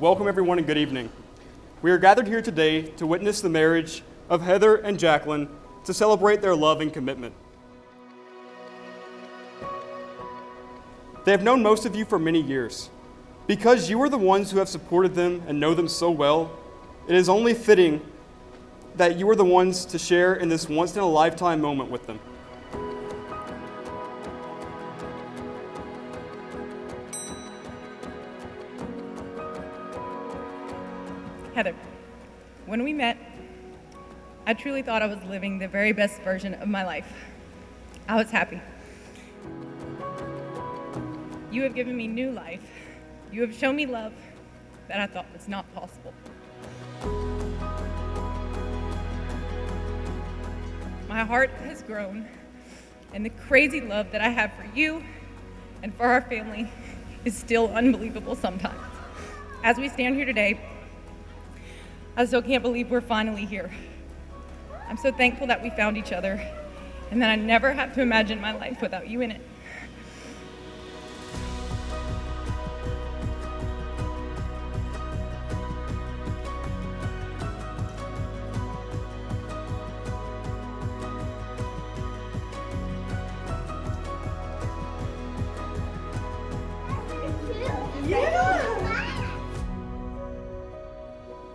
Welcome everyone and good evening. We are gathered here today to witness the marriage of Heather and Jaclyn to celebrate their love and commitment. They have known most of you for many years. Because you are the ones who have supported them and know them so well, it is only fitting that you are the ones to share in this once-in-a-lifetime moment with them. Heather, when we met, I truly thought I was living the very best version of my life. I was happy. You have given me new life. You have shown me love that I thought was not possible. My heart has grown, and the crazy love that I have for you and for our family is still unbelievable sometimes. As we stand here today, I still can't believe we're finally here. I'm so thankful that we found each other and that I never have to imagine my life without you in it.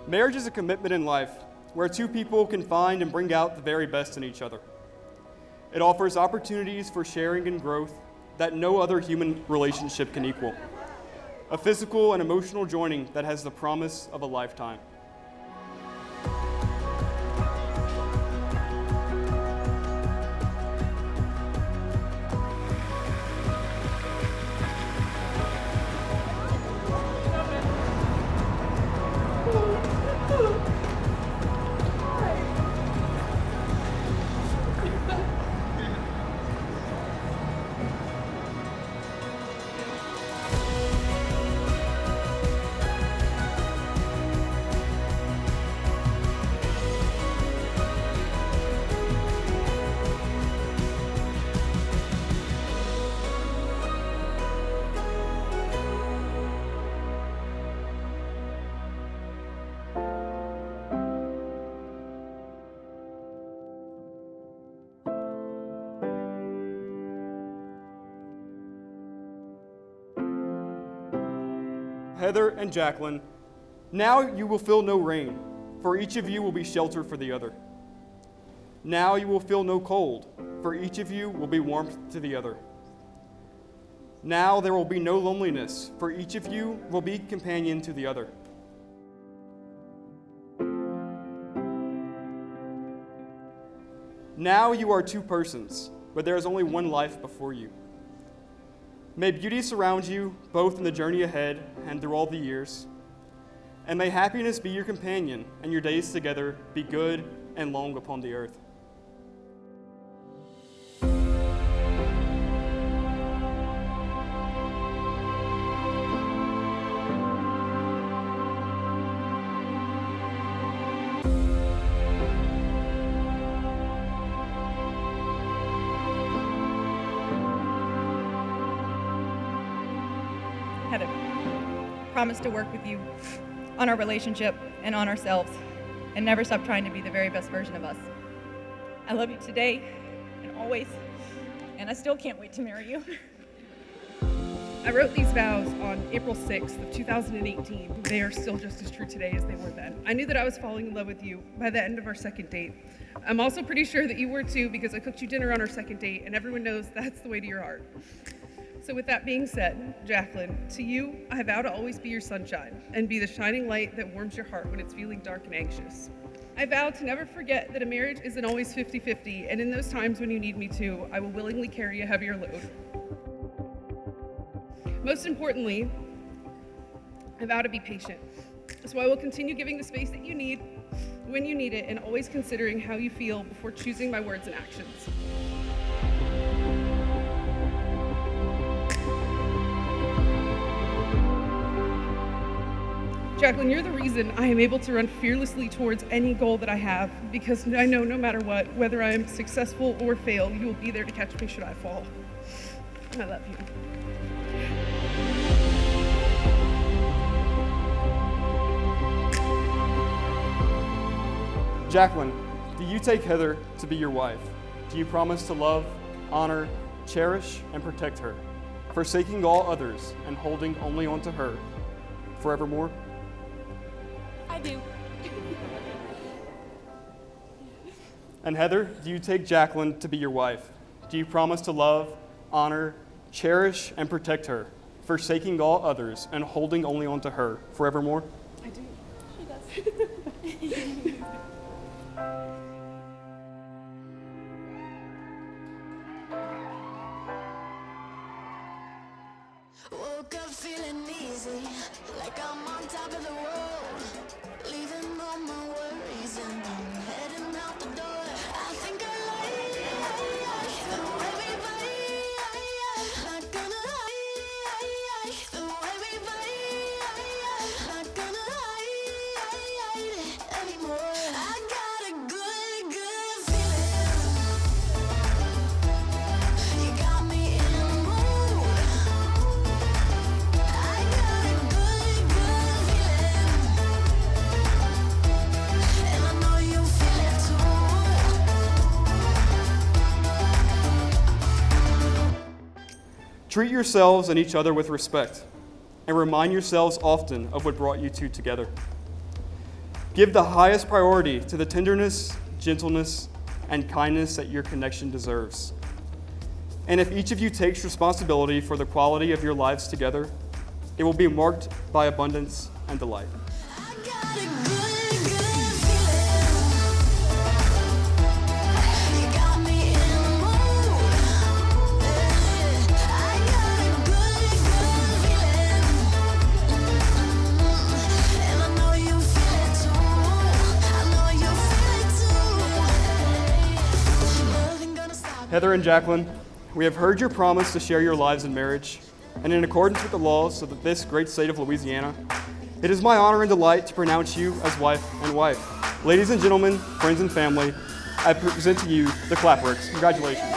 Marriage is a commitment in life where two people can find and bring out the very best in each other. It offers opportunities for sharing and growth that no other human relationship can equal. A physical and emotional joining that has the promise of a lifetime. Heather and Jaclyn, now you will feel no rain, for each of you will be shelter for the other. Now you will feel no cold, for each of you will be warmth to the other. Now there will be no loneliness, for each of you will be companion to the other. Now you are two persons, but there is only one life before you. May beauty surround you, both in the journey ahead and through all the years. And may happiness be your companion, and your days together be good and long upon the earth. Heather, promise to work with you on our relationship and on ourselves, and never stop trying to be the very best version of us. I love you today and always, and I still can't wait to marry you. I wrote these vows on April 6th of 2018. They are still just as true today as they were then. I knew that I was falling in love with you by the end of our second date. I'm also pretty sure that you were too, because I cooked you dinner on our second date, and everyone knows that's the way to your heart. So with that being said, Jaclyn, to you, I vow to always be your sunshine and be the shining light that warms your heart when it's feeling dark and anxious. I vow to never forget that a marriage isn't always 50-50, and in those times when you need me to, I will willingly carry a heavier load. Most importantly, I vow to be patient. So I will continue giving the space that you need when you need it, and always considering how you feel before choosing my words and actions. Jaclyn, you're the reason I am able to run fearlessly towards any goal that I have, because I know no matter what, whether I am successful or fail, you will be there to catch me should I fall. I love you. Jaclyn, do you take Heather to be your wife? Do you promise to love, honor, cherish, and protect her, forsaking all others and holding only onto her forevermore? I do. And Heather, do you take Jaclyn to be your wife? Do you promise to love, honor, cherish, and protect her, forsaking all others and holding only onto her forevermore? I do. She does. Woke up feeling easy, like I'm on top of the world. Leaving all my worries and I'm heading out the door. I think I like the way we vibe. Not gonna hide the way we vibe. Not gonna hide it anymore. I got a good, good feeling. You got me in a mood. I got a good, good feeling, and I know you feel it too. Treat yourselves and each other with respect, and remind yourselves often of what brought you two together. Give the highest priority to the tenderness, gentleness, and kindness that your connection deserves. And if each of you takes responsibility for the quality of your lives together, it will be marked by abundance and delight. I got a good, good feeling. You got me in a mood. I got a good, good feeling, and I know you feel it too. I know you feel it too. Nothing gonna stop. Heather and Jaclyn, we have heard your promise to share your lives in marriage, and in accordance with the laws of this great state of Louisiana, it is my honor and delight to pronounce you as wife and wife. Ladies and gentlemen, friends and family, I present to you the Clapworks. Congratulations.